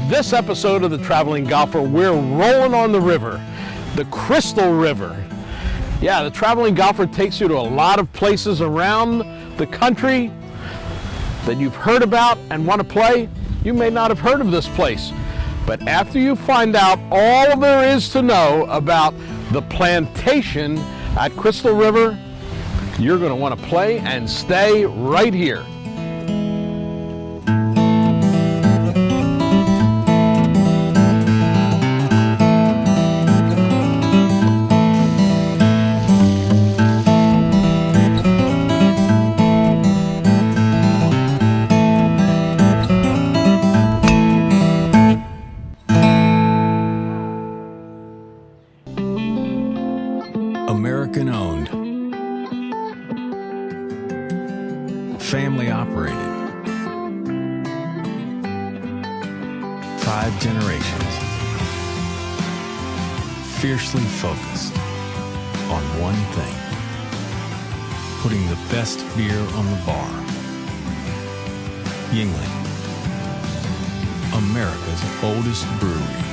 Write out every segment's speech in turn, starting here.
This episode of The Traveling Golfer, we're rolling on the river, the Crystal River. Yeah, The Traveling Golfer takes you to a lot of places around the country that you've heard about and want to play. You may not have heard of this place, but after you find out all there is to know about the Plantation at Crystal River, you're going to want to play and stay right here. American owned, family operated, 5 generations, fiercely focused on one thing: putting the best beer on the bar. Yuengling, America's oldest brewery.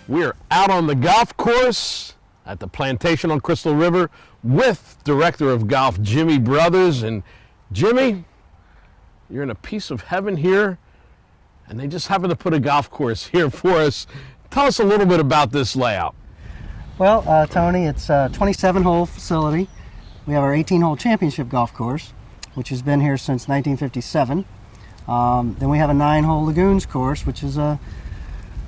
We're out on the golf course at the Plantation on Crystal River with Director of Golf Jimmie Brothers. And Jimmie, you're in a piece of heaven here, and they just happen to put a golf course here for us. Tell us a little bit about this layout. Well, Tony, it's a 27-hole facility. We have our 18-hole championship golf course, which has been here since 1957. Then we have a 9-hole Lagoons course, which is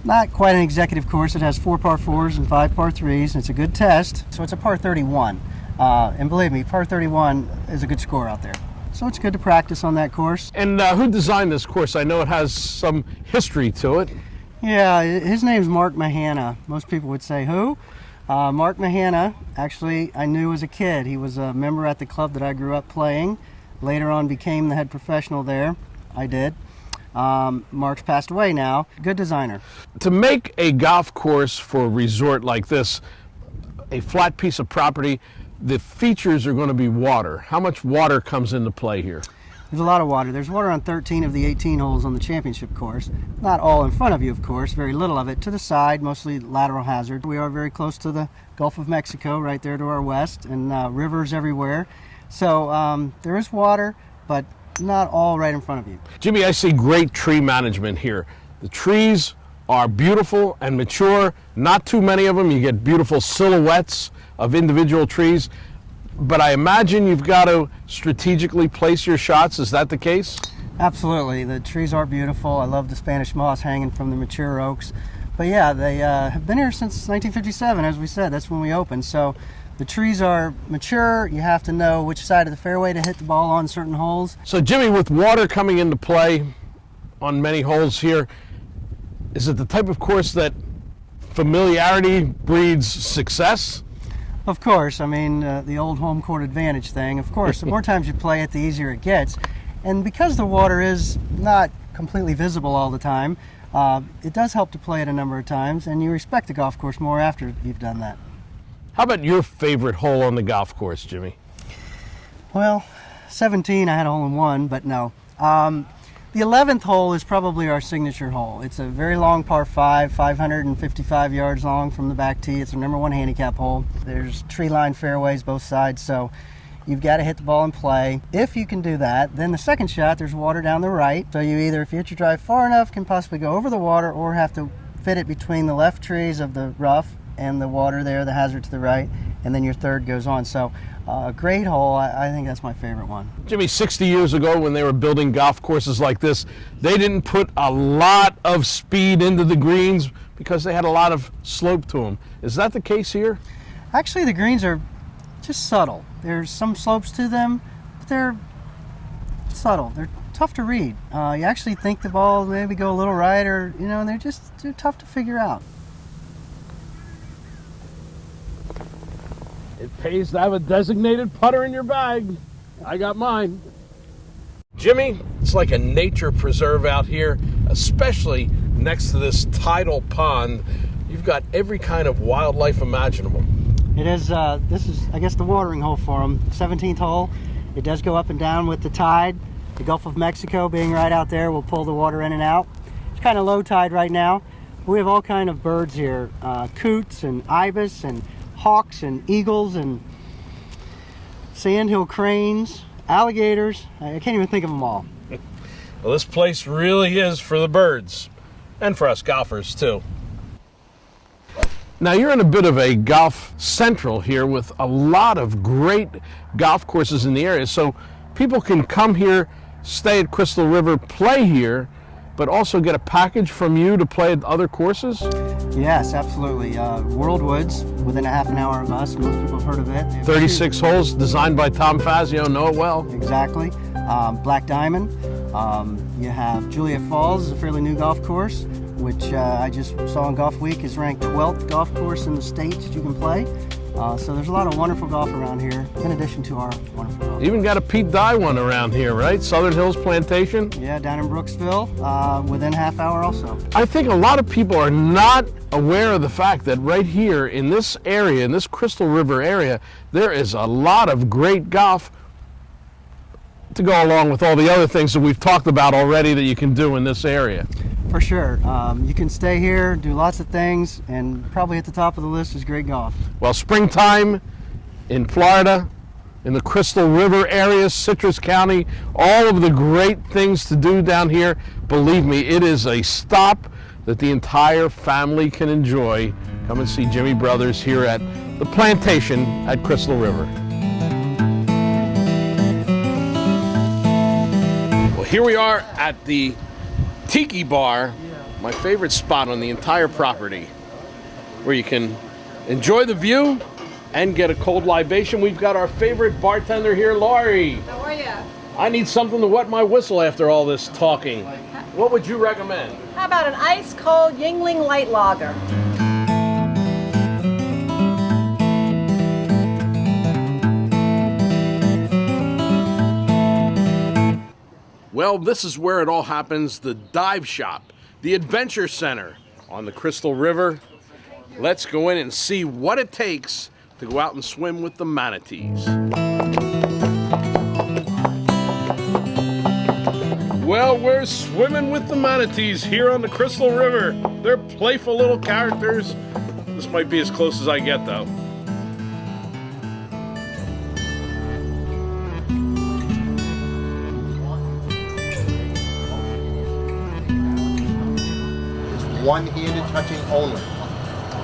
not quite an executive course. It has 4 par 4s and 5 par 3s, and it's a good test. So it's a par 31. And believe me, par 31 is a good score out there. So it's good to practice on that course. And who designed this course? I know it has some history to it. Yeah, his name's Mark Mahana. Most people would say, who? Mark Mahana, actually, I knew as a kid. He was a member at the club that I grew up playing. Later on became the head professional there. I did. Mark's passed away now. Good designer. To make a golf course for a resort like this, a flat piece of property, the features are going to be water. How much water comes into play here? There's a lot of water. There's water on 13 of the 18 holes on the championship course. Not all in front of you, of course. Very little of it to the side, mostly lateral hazard. We are very close to the Gulf of Mexico, right there to our west, and rivers everywhere. So there is water, but not all right in front of you. Jimmie, I see great tree management here. The trees are beautiful and mature. Not too many of them. You get beautiful silhouettes of individual trees, but I imagine you've got to strategically place your shots. Is that the case? Absolutely. The trees are beautiful. I love the Spanish moss hanging from the mature oaks. But yeah, they have been here since 1957, as we said. That's when we opened. So the trees are mature. You have to know which side of the fairway to hit the ball on certain holes. So Jimmie, with water coming into play on many holes here, is it the type of course that familiarity breeds success? Of course. I mean, the old home court advantage thing. Of course, the more times you play it, the easier it gets. And because the water is not completely visible all the time, it does help to play it a number of times, and you respect the golf course more after you've done that. How about your favorite hole on the golf course, Jimmie? Well, 17, I had a hole in 1, but no. The 11th hole is probably our signature hole. It's a very long par 5, 555 yards long from the back tee. It's our #1 handicap hole. There's tree-lined fairways both sides, so you've got to hit the ball and play. If you can do that, then the second shot, there's water down the right. So you either, if you hit your drive far enough, can possibly go over the water, or have to fit it between the left trees of the rough and the water there, the hazard to the right, and then your third goes on. So a great hole. I think that's my favorite one. Jimmie, 60 years ago when they were building golf courses like this, they didn't put a lot of speed into the greens because they had a lot of slope to them. Is that the case here? Actually, the greens are just subtle. There's some slopes to them, but they're subtle. They're tough to read. You actually think the ball maybe go a little right, or they're tough to figure out. It pays to have a designated putter in your bag. I got mine. Jimmie, it's like a nature preserve out here, especially next to this tidal pond. You've got every kind of wildlife imaginable. It is, this is, I guess, the watering hole for them. 17th hole. It does go up and down with the tide. The Gulf of Mexico being right out there will pull the water in and out. It's kind of low tide right now. We have all kind of birds here, coots and ibis and hawks and eagles and sandhill cranes, alligators. I can't even think of them all. Well, this place really is for the birds, and for us golfers too. Now you're in a bit of a golf central here with a lot of great golf courses in the area, so people can come here, stay at Crystal River, play here, but also get a package from you to play at other courses? Yes, absolutely. World Woods, within a half an hour of us. Most people have heard of it. 36 holes, designed by Tom Fazio, know it well. Exactly. Black Diamond. You have Juliet Falls, is a fairly new golf course, which I just saw on Golf Week is ranked 12th golf course in the state that you can play. So there's a lot of wonderful golf around here, in addition to our wonderful golf. Even got a Pete Dye one around here, right? Southern Hills Plantation? Yeah, down in Brooksville, within half hour also. I think a lot of people are not aware of the fact that right here in this area, in this Crystal River area, there is a lot of great golf to go along with all the other things that we've talked about already that you can do in this area. For sure. You can stay here, do lots of things, and probably at the top of the list is great golf. Well, springtime in Florida, in the Crystal River area, Citrus County, all of the great things to do down here, believe me, it is a stop that the entire family can enjoy. Come and see Jimmie Brothers here at the Plantation at Crystal River. Well, here we are at the Tiki Bar, my favorite spot on the entire property, where you can enjoy the view and get a cold libation. We've got our favorite bartender here, Laurie. How are you? I need something to wet my whistle after all this talking. What would you recommend? How about an ice cold Yingling light lager? Well, this is where it all happens, the dive shop, the adventure center on the Crystal River. Let's go in and see what it takes to go out and swim with the manatees. Well, we're swimming with the manatees here on the Crystal River. They're playful little characters. This might be as close as I get, though. One-handed touching only.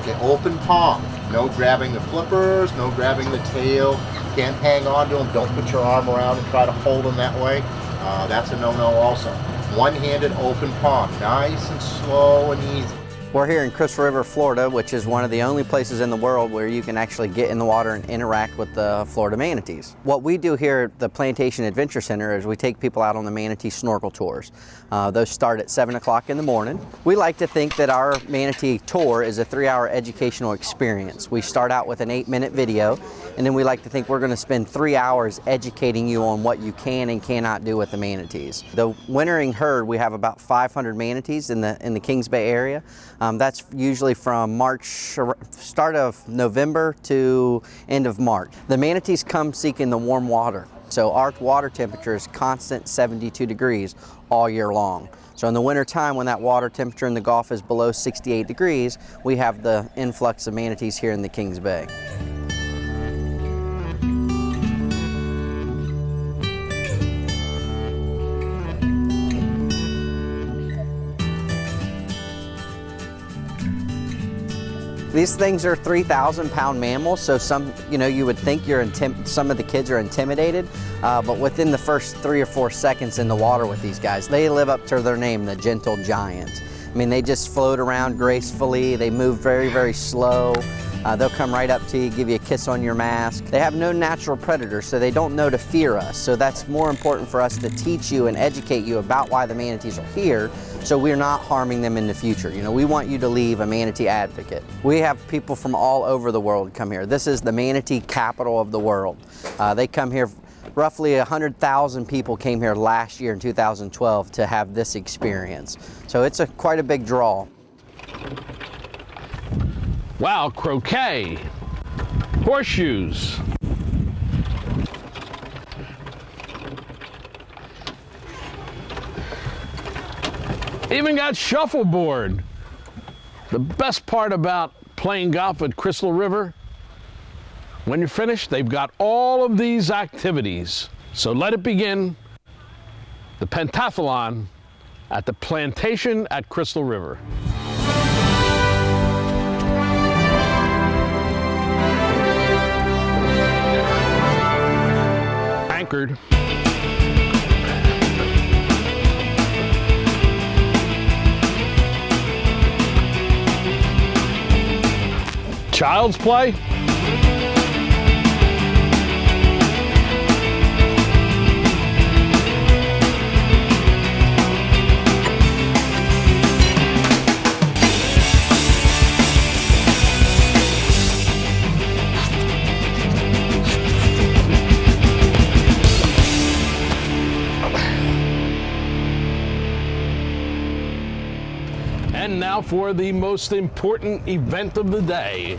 Okay, open palm. No grabbing the flippers, no grabbing the tail. You can't hang on to them. Don't put your arm around and try to hold them that way. That's a no-no also. One-handed open palm. Nice and slow and easy. We're here in Crystal River, Florida, which is one of the only places in the world where you can actually get in the water and interact with the Florida manatees. What we do here at the Plantation Adventure Center is we take people out on the manatee snorkel tours. Those start at 7 o'clock in the morning. We like to think that our manatee tour is a 3-hour educational experience. We start out with an 8-minute video, and then we like to think we're going to spend 3 hours educating you on what you can and cannot do with the manatees. The wintering herd, we have about 500 manatees in the Kings Bay area. That's usually from start of November to end of March. The manatees come seeking the warm water. So our water temperature is constant 72 degrees all year long. So in the winter time, when that water temperature in the Gulf is below 68 degrees, we have the influx of manatees here in the Kings Bay. These things are 3,000-pound mammals, so you would think some of the kids are intimidated, but within the first 3 or 4 seconds in the water with these guys, they live up to their name, the gentle giant. I mean, they just float around gracefully, they move very, very slow. They'll come right up to you, give you a kiss on your mask. They have no natural predators, so they don't know to fear us. So that's more important for us to teach you and educate you about why the manatees are here, so we're not harming them in the future. You know, we want you to leave a manatee advocate. We have people from all over the world come here. This is the manatee capital of the world. They come here, roughly 100,000 people came here last year in 2012 to have this experience. So it's quite a big draw. Wow, croquet, horseshoes. Even got shuffleboard. The best part about playing golf at Crystal River, when you're finished, they've got all of these activities. So let it begin, the pentathlon at the Plantation at Crystal River. Anchored. Child's play. And now for the most important event of the day.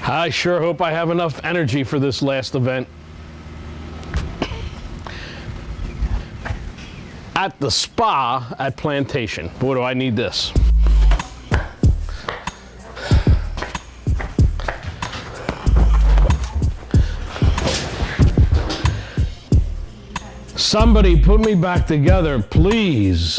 I sure hope I have enough energy for this last event. At the spa at Plantation. Boy, do I need this. Somebody put me back together, please.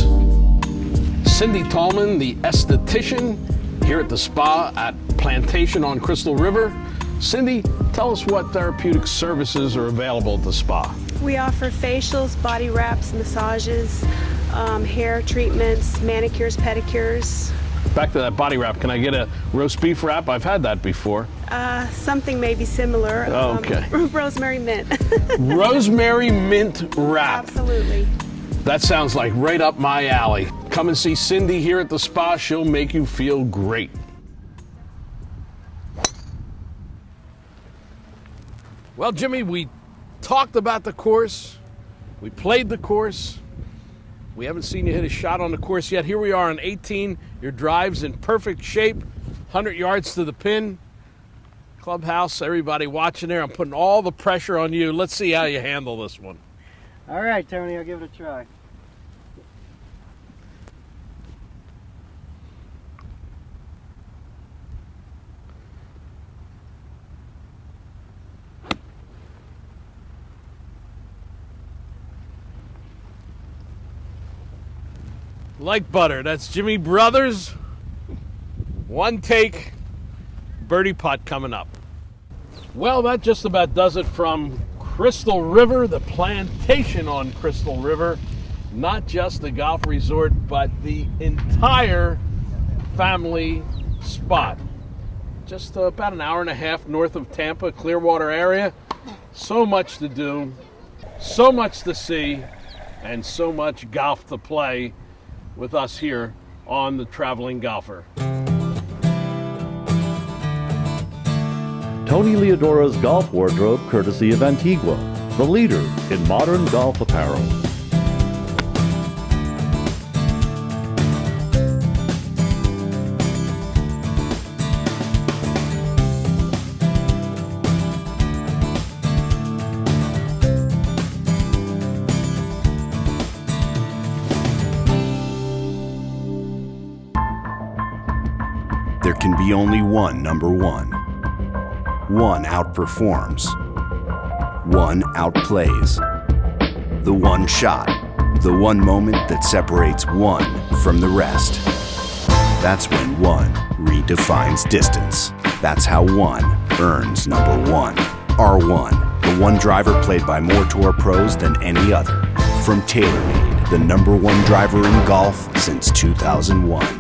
Cindy Tallman, the esthetician here at the spa at Plantation on Crystal River. Cindy, tell us what therapeutic services are available at the spa. We offer facials, body wraps, massages, hair treatments, manicures, pedicures. Back to that body wrap, can I get a roast beef wrap? I've had that before. Something maybe similar. Okay. Rosemary mint. Rosemary mint wrap. Absolutely. That sounds like right up my alley. Come and see Cindy here at the spa. She'll make you feel great. Well, Jimmy, we talked about the course. We played the course. We haven't seen you hit a shot on the course yet. Here we are on 18. Your drive's in perfect shape. 100 yards to the pin. Clubhouse, everybody watching there. I'm putting all the pressure on you. Let's see how you handle this one. All right, Tony, I'll give it a try. Like butter. That's Jimmy Brothers. One take. Birdie putt coming up. Well, that just about does it from Crystal River, the Plantation on Crystal River. Not just the golf resort, but the entire family spot. Just about an hour and a half north of Tampa, Clearwater area. So much to do, so much to see, and so much golf to play with us here on The Traveling Golfer. Tony Leodora's golf wardrobe, courtesy of Antigua, the leader in modern golf apparel. There can be only one number one. One outperforms. One outplays. The one shot. The one moment that separates one from the rest. That's when one redefines distance. That's how one earns number one. R1, the one driver played by more tour pros than any other. From TaylorMade, the number one driver in golf since 2001.